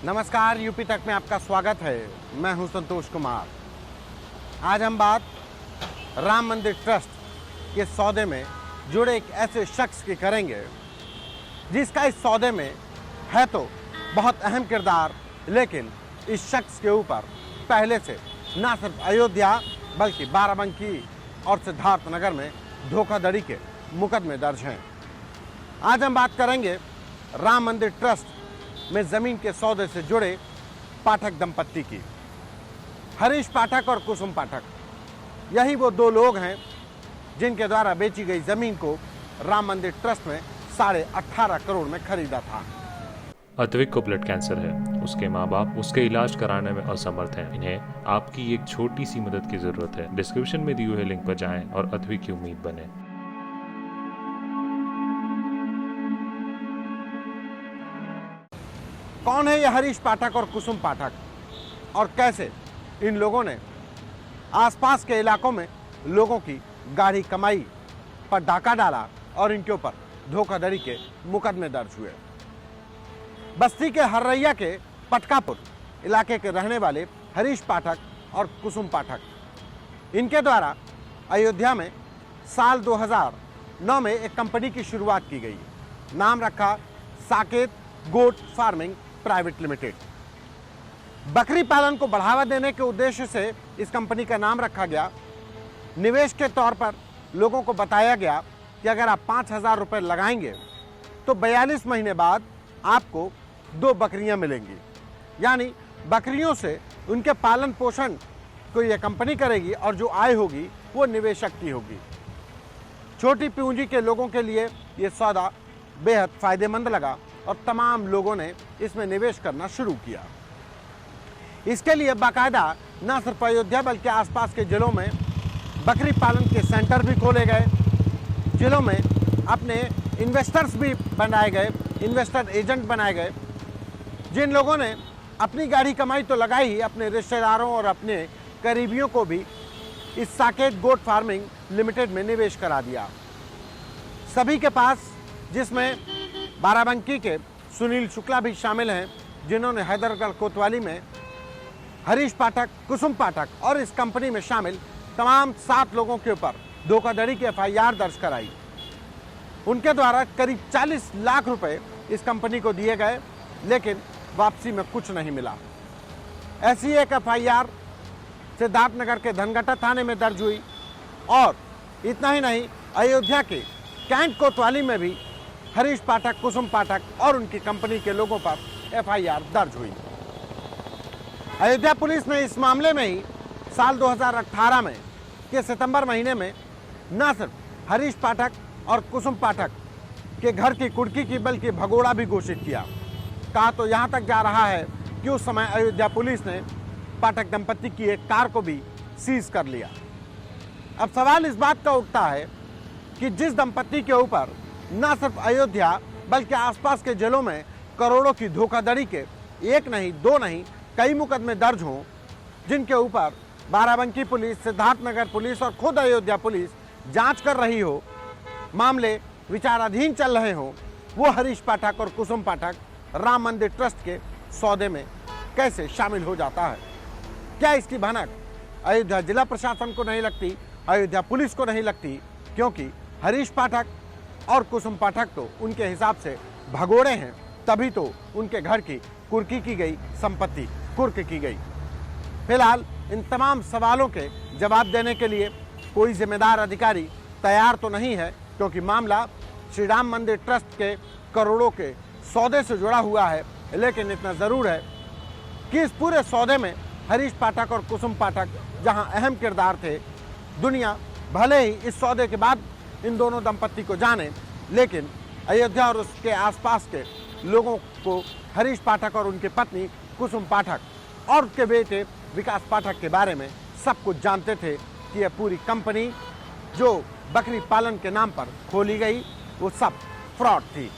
नमस्कार, यूपी तक में आपका स्वागत है। मैं हूं संतोष कुमार। आज हम बात राम मंदिर ट्रस्ट के सौदे में जुड़े एक ऐसे शख्स की करेंगे जिसका इस सौदे में है तो बहुत अहम किरदार, लेकिन इस शख्स के ऊपर पहले से न सिर्फ अयोध्या बल्कि बाराबंकी और सिद्धार्थनगर में धोखाधड़ी के मुकदमे दर्ज हैं। आज हम बात करेंगे राम मंदिर ट्रस्ट में जमीन के सौदे से जुड़े पाठक दंपत्ति की। हरीश पाठक और कुसुम पाठक, यही वो दो लोग हैं जिनके द्वारा बेची गई जमीन को राम मंदिर ट्रस्ट में 18.5 करोड़ में खरीदा था। अद्विक को ब्लड कैंसर है। उसके माँ बाप उसके इलाज कराने में असमर्थ हैं। इन्हें आपकी एक छोटी सी मदद की जरूरत है। डिस्क्रिप्शन में दिए हुए लिंक पर जाएं और अद्विक की उम्मीद बने। कौन है ये हरीश पाठक और कुसुम पाठक, और कैसे इन लोगों ने आसपास के इलाकों में लोगों की गाढ़ी कमाई पर डाका डाला और इनके ऊपर धोखाधड़ी के मुकदमे दर्ज हुए। बस्ती के हर्रैया के पटकापुर इलाके के रहने वाले हरीश पाठक और कुसुम पाठक, इनके द्वारा अयोध्या में साल 2009 में एक कंपनी की शुरुआत की गई। नाम रखा Saket goat farming private limited. बकरी पालन को बढ़ावा देने के उद्देश्य से इस कंपनी का नाम रखा गया। निवेश के तौर पर लोगों को बताया गया कि अगर आप 5,000 रुपये लगाएंगे तो 42 महीने बाद आपको 2 बकरियां मिलेंगी। यानी बकरियों से उनके पालन पोषण को यह कंपनी करेगी और जो आय होगी वो निवेशक की होगी। छोटी पूंजी के लोगों के लिए ये सौदा बेहद फायदेमंद लगा और तमाम लोगों ने इसमें निवेश करना शुरू किया। इसके लिए बाकायदा न सिर्फ अयोध्या बल्कि आसपास के जिलों में बकरी पालन के सेंटर भी खोले गए। जिलों में अपने इन्वेस्टर्स भी बनाए गए, इन्वेस्टर एजेंट बनाए गए, जिन लोगों ने अपनी गाढ़ी कमाई तो लगाई ही, अपने रिश्तेदारों और अपने करीबियों को भी इस साकेत गोट फार्मिंग लिमिटेड में निवेश करा दिया। सभी के पास, जिसमें बाराबंकी के सुनील शुक्ला भी शामिल हैं, जिन्होंने हैदरगढ़ कोतवाली में हरीश पाठक, कुसुम पाठक और इस कंपनी में शामिल तमाम 7 लोगों के ऊपर धोखाधड़ी की FIR दर्ज कराई। उनके द्वारा करीब 40 लाख रुपए इस कंपनी को दिए गए, लेकिन वापसी में कुछ नहीं मिला। ऐसी एक FIR सिद्धार्थनगर के धनगट्टा थाने में दर्ज हुई और इतना ही नहीं, अयोध्या के कैंट कोतवाली में भी हरीश पाठक, कुसुम पाठक और उनकी कंपनी के लोगों पर FIR दर्ज हुई। अयोध्या पुलिस ने इस मामले में ही साल 2018 में के सितंबर महीने में न सिर्फ हरीश पाठक और कुसुम पाठक के घर की कुर्की की बल्कि भगोड़ा भी घोषित किया। कहा तो यहाँ तक जा रहा है कि उस समय अयोध्या पुलिस ने पाठक दंपत्ति की एक कार को भी सीज कर लिया। अब सवाल इस बात का उठता है कि जिस दंपत्ति के ऊपर न सिर्फ अयोध्या बल्कि आसपास के जिलों में करोड़ों की धोखाधड़ी के एक नहीं, 2 नहीं, कई मुकदमे दर्ज हों, जिनके ऊपर बाराबंकी पुलिस, सिद्धार्थनगर पुलिस और खुद अयोध्या पुलिस जांच कर रही हो, मामले विचाराधीन चल रहे हों, वो हरीश पाठक और कुसुम पाठक राम मंदिर ट्रस्ट के सौदे में कैसे शामिल हो जाता है? क्या इसकी भनक अयोध्या जिला प्रशासन को नहीं लगती, अयोध्या पुलिस को नहीं लगती? क्योंकि हरीश पाठक और कुसुम पाठक तो उनके हिसाब से भगोड़े हैं, तभी तो उनके घर की कुर्की की गई संपत्ति कुर्क की गई। फिलहाल इन तमाम सवालों के जवाब देने के लिए कोई जिम्मेदार अधिकारी तैयार तो नहीं है, क्योंकि मामला श्री राम मंदिर ट्रस्ट के करोड़ों के सौदे से जुड़ा हुआ है। लेकिन इतना ज़रूर है कि इस पूरे सौदे में हरीश पाठक और कुसुम पाठक जहां अहम किरदार थे, दुनिया भले ही इस सौदे के बाद इन दोनों दंपत्ति को जाने, लेकिन अयोध्या और उसके आसपास के लोगों को हरीश पाठक और उनकी पत्नी कुसुम पाठक और उसके बेटे विकास पाठक के बारे में सब कुछ जानते थे कि यह पूरी कंपनी जो बकरी पालन के नाम पर खोली गई वो सब फ्रॉड थी।